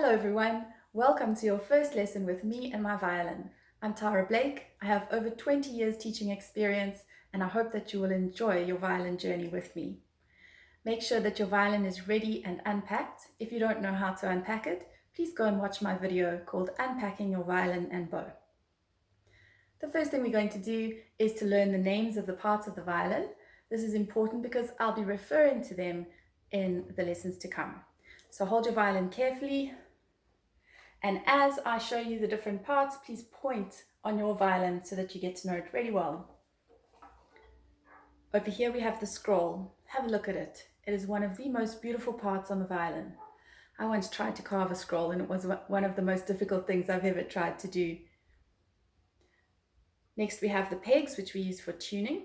Hello everyone, welcome to your first lesson with me and my violin. I'm Tara Blake. I have over 20 years teaching experience and I hope that you will enjoy your violin journey with me. Make sure that your violin is ready and unpacked. If you don't know how to unpack it, please go and watch my video called Unpacking Your Violin and Bow. The first thing we're going to do is to learn the names of the parts of the violin. This is important because I'll be referring to them in the lessons to come. So hold your violin carefully, and as I show you the different parts, please point on your violin so that you get to know it really well. Over here we have the scroll. Have a look at it. It is one of the most beautiful parts on the violin. I once tried to carve a scroll and it was one of the most difficult things I've ever tried to do. Next we have the pegs, which we use for tuning.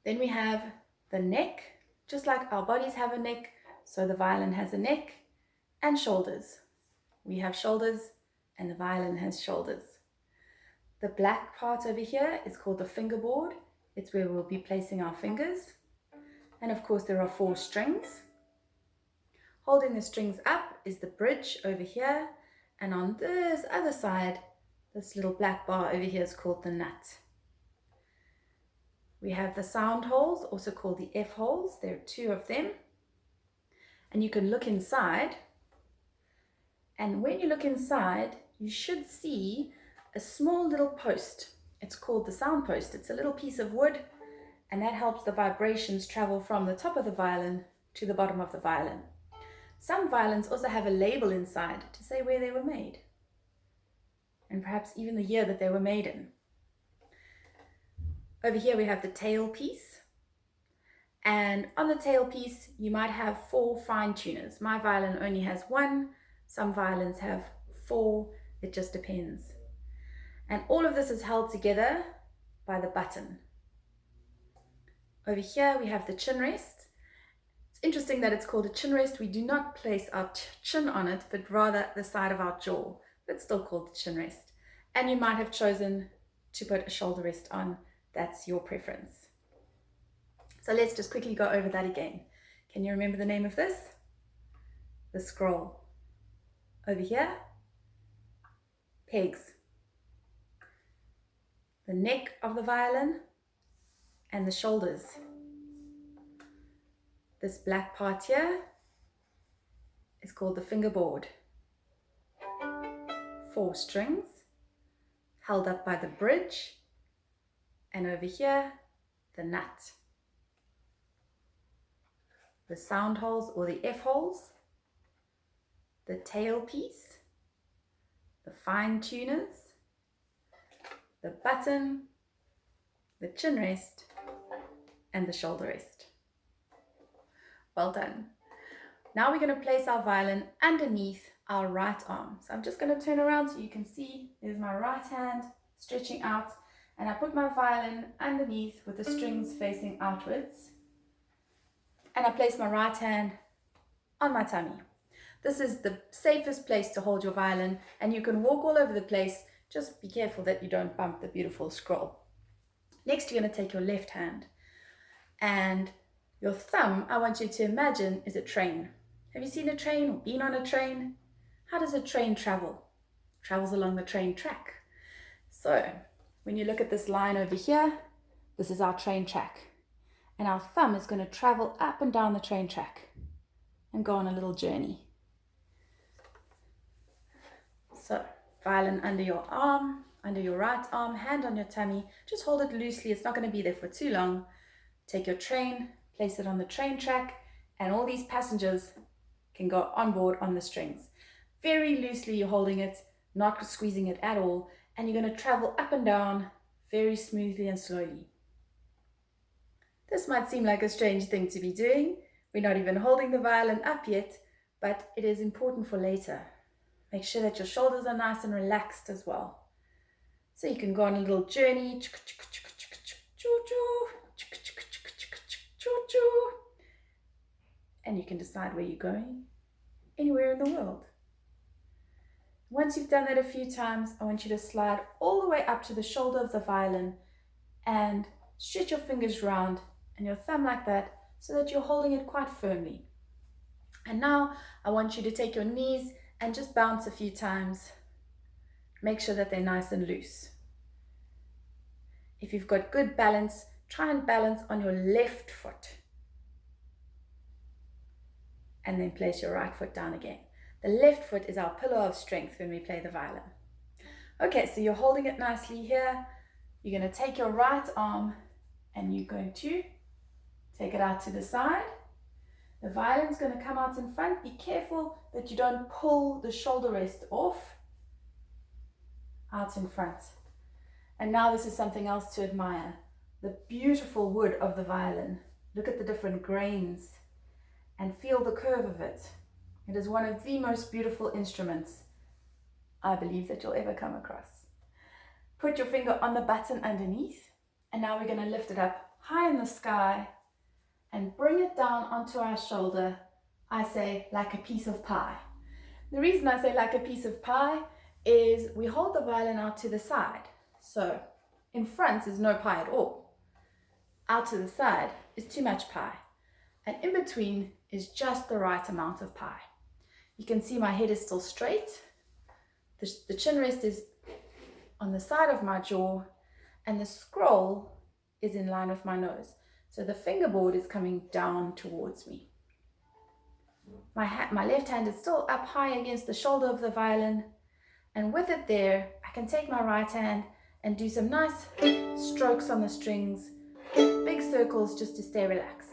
Then we have the neck. Just like our bodies have a neck, so the violin has a neck, and shoulders. We have shoulders and the violin has shoulders. The black part over here is called the fingerboard. It's where we'll be placing our fingers. And of course there are 4 strings. Holding the strings up is the bridge over here, and on this other side, this little black bar over here is called the nut. We have the sound holes, also called the F holes. There are 2 of them. And you can look inside. And when you look inside, you should see a small little post. It's called the sound post. It's a little piece of wood, and that helps the vibrations travel from the top of the violin to the bottom of the violin. Some violins also have a label inside to say where they were made, and perhaps even the year that they were made in. Over here we have the tail piece. And on the tail piece, you might have 4 fine tuners. My violin only has 1. Some violins have 4. It just depends. And all of this is held together by the button. Over here we have the chin rest. It's interesting that it's called a chin rest. We do not place our chin on it, but rather the side of our jaw. But it's still called the chin rest. And you might have chosen to put a shoulder rest on. That's your preference. So let's just quickly go over that again. Can you remember the name of this? The scroll. Over here, pegs. The neck of the violin and the shoulders. This black part here is called the fingerboard. 4 strings held up by the bridge, and over here, the nut. The sound holes or the F holes, the tail piece, the fine tuners, the button, the chin rest, and the shoulder rest. Well done. Now we're going to place our violin underneath our right arm. So I'm just going to turn around so you can see there's my right hand stretching out, and I put my violin underneath with the strings facing outwards. And I place my right hand on my tummy. This is the safest place to hold your violin, and you can walk all over the place. Just be careful that you don't bump the beautiful scroll. Next, you're going to take your left hand, and your thumb, I want you to imagine, is a train. Have you seen a train or been on a train? How does a train travel? It travels along the train track. So when you look at this line over here, this is our train track. And our thumb is going to travel up and down the train track and go on a little journey. So, violin under your arm, under your right arm, hand on your tummy. Just hold it loosely. It's not going to be there for too long. Take your train, place it on the train track, and all these passengers can go on board on the strings. Very loosely you're holding it, not squeezing it at all, and you're going to travel up and down very smoothly and slowly. This might seem like a strange thing to be doing. We're not even holding the violin up yet, but it is important for later. Make sure that your shoulders are nice and relaxed as well. So you can go on a little journey. And you can decide where you're going, anywhere in the world. Once you've done that a few times, I want you to slide all the way up to the shoulder of the violin and stretch your fingers round and your thumb like that so that you're holding it quite firmly. And now I want you to take your knees and just bounce a few times. Make sure that they're nice and loose. If you've got good balance, try and balance on your left foot. And then place your right foot down again. The left foot is our pillar of strength when we play the violin. Okay, so you're holding it nicely here. You're going to take your right arm and you're going to take it out to the side. The violin's going to come out in front. Be careful that you don't pull the shoulder rest off. Out in front. And now this is something else to admire. The beautiful wood of the violin. Look at the different grains and feel the curve of it. It is one of the most beautiful instruments I believe that you'll ever come across. Put your finger on the button underneath, and now we're going to lift it up high in the sky and bring it down onto our shoulder. I say like a piece of pie. The reason I say like a piece of pie is we hold the violin out to the side. So in front is no pie at all. Out to the side is too much pie. And in between is just the right amount of pie. You can see my head is still straight. The chin rest is on the side of my jaw, and the scroll is in line with my nose. So the fingerboard is coming down towards me. My left hand is still up high against the shoulder of the violin, and with it there, I can take my right hand and do some nice strokes on the strings, big circles just to stay relaxed.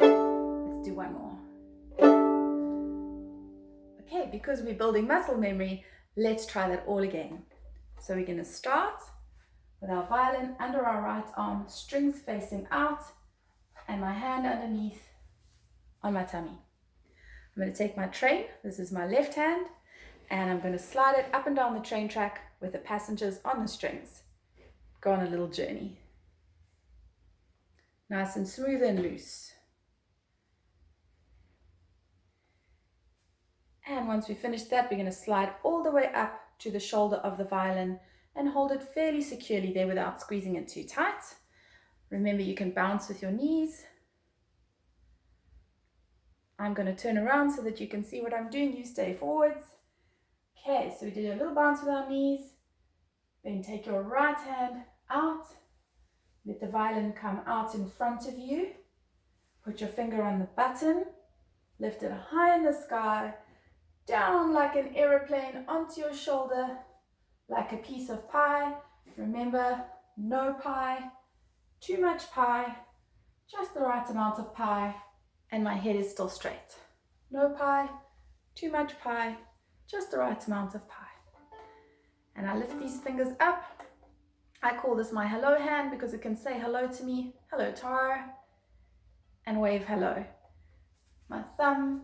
Let's do one more. Okay, because we're building muscle memory, let's try that all again. So we're going to start with our violin under our right arm, strings facing out, and my hand underneath on my tummy. I'm going to take my train, this is my left hand, and I'm going to slide it up and down the train track with the passengers on the strings. Go on a little journey. Nice and smooth and loose. And once we finish that, we're going to slide all the way up to the shoulder of the violin and hold it fairly securely there without squeezing it too tight. Remember, you can bounce with your knees. I'm going to turn around so that you can see what I'm doing. You stay forwards. Okay, so we did a little bounce with our knees. Then take your right hand out. Let the violin come out in front of you. Put your finger on the button. Lift it high in the sky. Down like an aeroplane onto your shoulder, like a piece of pie. Remember, no pie, too much pie, just the right amount of pie, and my head is still straight. No pie, too much pie, just the right amount of pie. And I lift these fingers up. I call this my hello hand because it can say hello to me, hello Tara, and wave hello. My thumb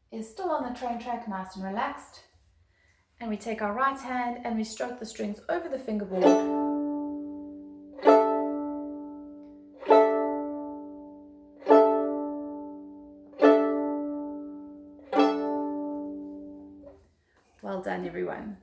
is still on the train track, nice and relaxed. And we take our right hand and we stroke the strings over the fingerboard. Well done, everyone.